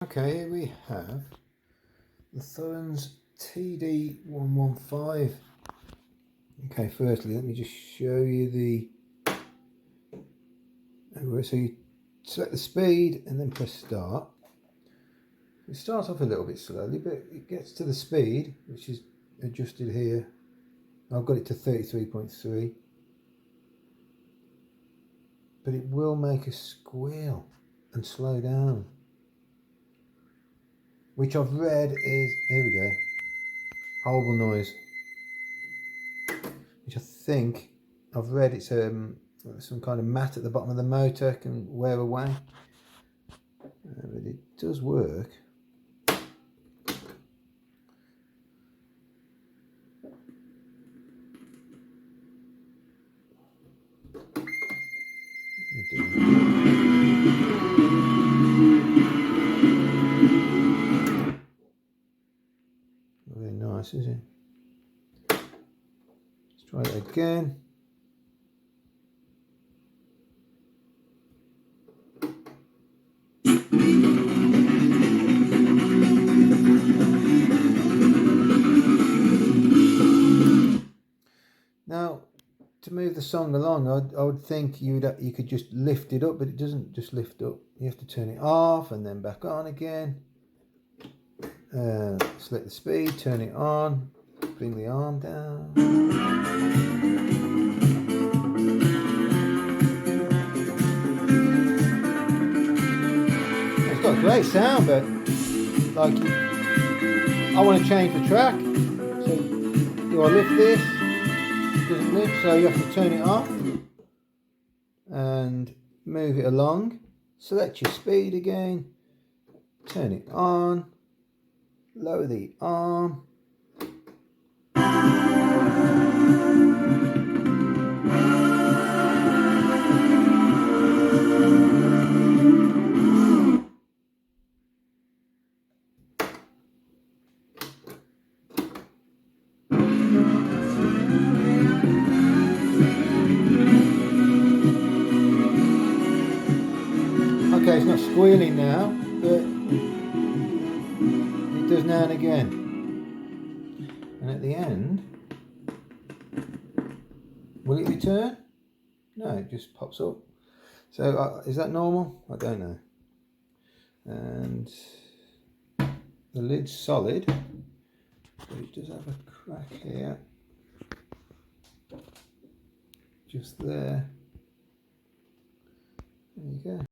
Okay, here we have the Thorens TD115. Okay, firstly, let me just show you the. So you select the speed and then press start. It starts off a little bit slowly, but it gets to the speed, which is adjusted here. I've got it to 33.3, but it will make a squeal and slow down, which I've read is, here we go, horrible noise, which I think I've read it's some kind of mat at the bottom of the motor can wear away, but it does work. Very nice, is it? Let's try it again. Now, to move the song along, I would think you could just lift it up, but it doesn't just lift up. You have to turn it off and then back on again. Select the speed, turn it on, bring the arm down. It's got a great sound, but like I want to change the track. So do I lift this? It doesn't lift, so you have to turn it off and move it along. Select your speed again, turn it on, lower the arm. Okay, it's not squealing now, but it does now and again. And at the end, will it return? No, it just pops up. So is that normal? I don't know. And the lid's solid, but it does have a crack here, just there. There you go.